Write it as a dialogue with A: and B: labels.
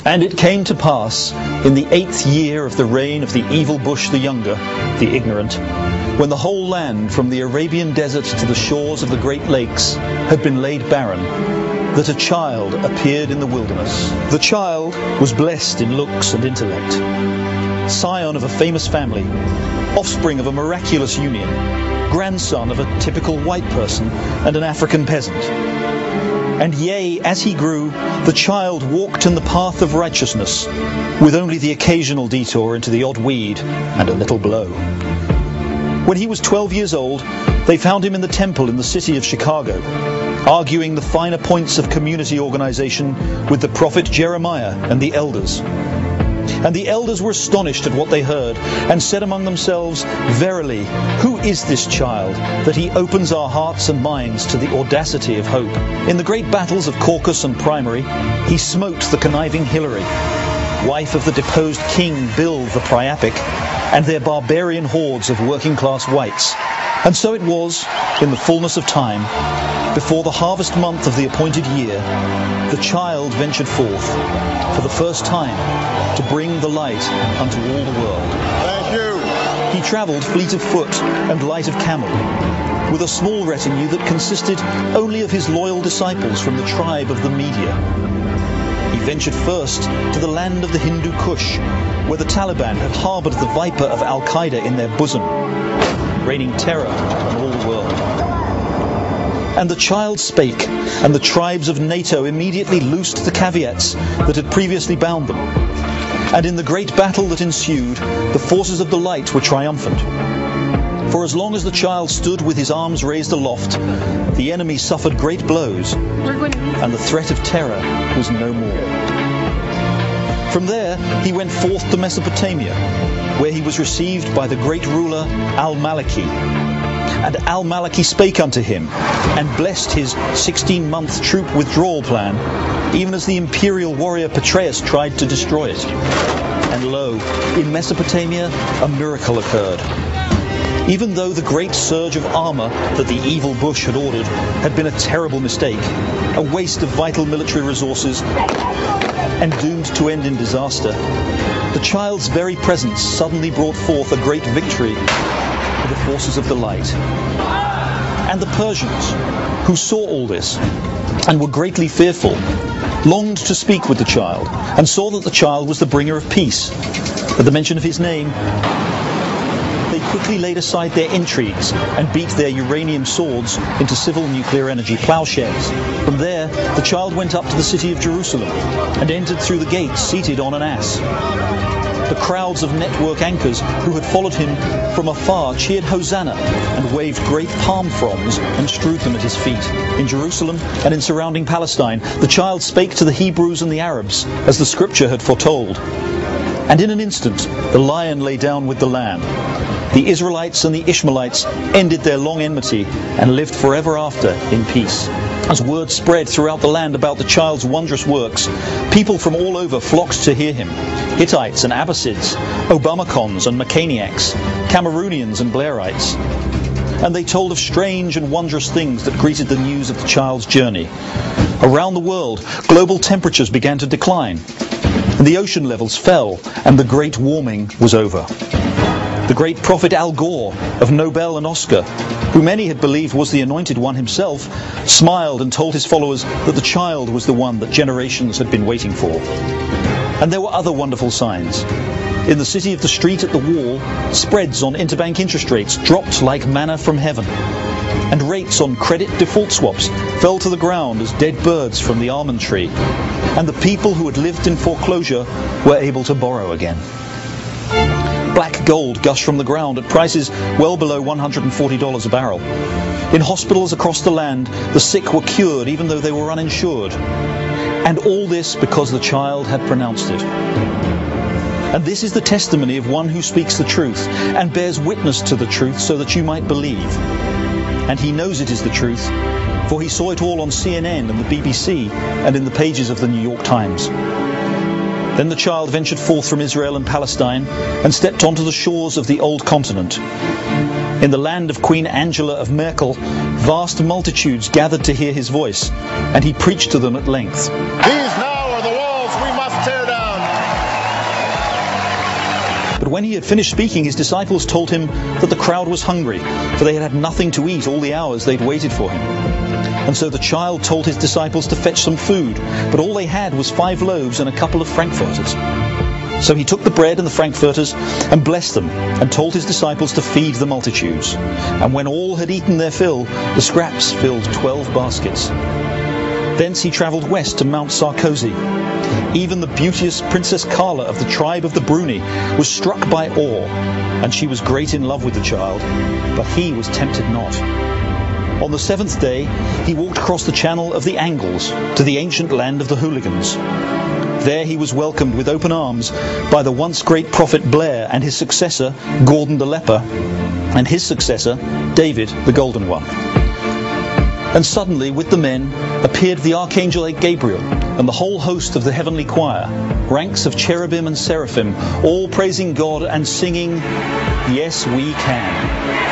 A: And it came to pass, in the 8th year of the reign of the evil Bush the Younger, the ignorant, when the whole land from the Arabian desert to the shores of the Great Lakes had been laid barren, that a child appeared in the wilderness. The child was blessed in looks and intellect, scion of a famous family, offspring of a miraculous union, grandson of a typical white person and an African peasant. And yea, as he grew, the child walked in the path of righteousness, with only the occasional detour into the odd weed and a little blow. When he was 12 years old, they found him in the temple in the city of Chicago, arguing the finer points of community organization with the prophet Jeremiah and the elders. And the elders were astonished at what they heard, and said among themselves, Verily, who is this child, that he opens our hearts and minds to the audacity of hope? In the great battles of Caucus and Primary, he smote the conniving Hillary, wife of the deposed King Bill the Priapic, and their barbarian hordes of working-class whites. And so it was, in the fullness of time, before the harvest month of the appointed year, the child ventured forth, for the first time, to bring the light unto all the world.
B: Thank you.
A: He travelled fleet of foot and light of camel, with a small retinue that consisted only of his loyal disciples from the tribe of the Media. He ventured first to the land of the Hindu Kush, where the Taliban had harboured the viper of Al-Qaeda in their bosom, raining terror on all the world. And the child spake, and the tribes of NATO immediately loosed the caveats that had previously bound them. And in the great battle that ensued, the forces of the light were triumphant. For as long as the child stood with his arms raised aloft, the enemy suffered great blows, and the threat of terror was no more. From there he went forth to Mesopotamia, where he was received by the great ruler Al-Maliki. And Al-Maliki spake unto him, and blessed his 16-month troop withdrawal plan, even as the imperial warrior Petreius tried to destroy it. And lo, in Mesopotamia a miracle occurred. Even though the great surge of armour that the evil Bush had ordered had been a terrible mistake, a waste of vital military resources, and doomed to end in disaster, the child's very presence suddenly brought forth a great victory for the forces of the light. And the Persians, who saw all this, and were greatly fearful, longed to speak with the child, and saw that the child was the bringer of peace. At the mention of his name, they quickly laid aside their intrigues and beat their uranium swords into civil nuclear energy plowshares. From there, the child went up to the city of Jerusalem and entered through the gates seated on an ass. The crowds of network anchors who had followed him from afar cheered Hosanna and waved great palm fronds and strewed them at his feet. In Jerusalem and in surrounding Palestine, the child spake to the Hebrews and the Arabs, as the scripture had foretold. And in an instant the lion lay down with the lamb. The Israelites and the Ishmaelites ended their long enmity and lived forever after in peace. As word spread throughout the land about the child's wondrous works, people from all over flocked to hear him. Hittites and Abbasids, Obamacons and Mechaniacs, Cameroonians and Blairites. And they told of strange and wondrous things that greeted the news of the child's journey. Around the world, global temperatures began to decline, and the ocean levels fell, and the great warming was over. The great prophet Al Gore of Nobel and Oscar, who many had believed was the anointed one himself, smiled and told his followers that the child was the one that generations had been waiting for. And there were other wonderful signs. In the city of the street at the wall, spreads on interbank interest rates dropped like manna from heaven, and rates on credit default swaps fell to the ground as dead birds from the almond tree, and the people who had lived in foreclosure were able to borrow again. Black gold gushed from the ground at prices well below $140 a barrel. In hospitals across the land, the sick were cured even though they were uninsured. And all this because the child had pronounced it. And this is the testimony of one who speaks the truth and bears witness to the truth so that you might believe. And he knows it is the truth, for he saw it all on CNN and the BBC and in the pages of the New York Times. Then the child ventured forth from Israel and Palestine and stepped onto the shores of the old continent. In the land of Queen Angela of Merkel, vast multitudes gathered to hear his voice, and he preached to them at length.
B: These now are the walls we must tear down.
A: But when he had finished speaking, his disciples told him that the crowd was hungry, for they had had nothing to eat all the hours they'd waited for him. And so the child told his disciples to fetch some food, but all they had was 5 loaves and a couple of frankfurters. So he took the bread and the frankfurters and blessed them, and told his disciples to feed the multitudes. And when all had eaten their fill, the scraps filled 12 baskets. Thence he travelled west to Mount Sarkozy. Even the beauteous Princess Carla of the tribe of the Bruni was struck by awe, and she was great in love with the child, but he was tempted not. On the 7th day, he walked across the channel of the Angles to the ancient land of the Hooligans. There he was welcomed with open arms by the once great prophet Blair and his successor, Gordon the Leper, and his successor, David the Golden One. And suddenly, with the men, appeared the archangel Gabriel and the whole host of the heavenly choir, ranks of cherubim and seraphim, all praising God and singing, "Yes, we can."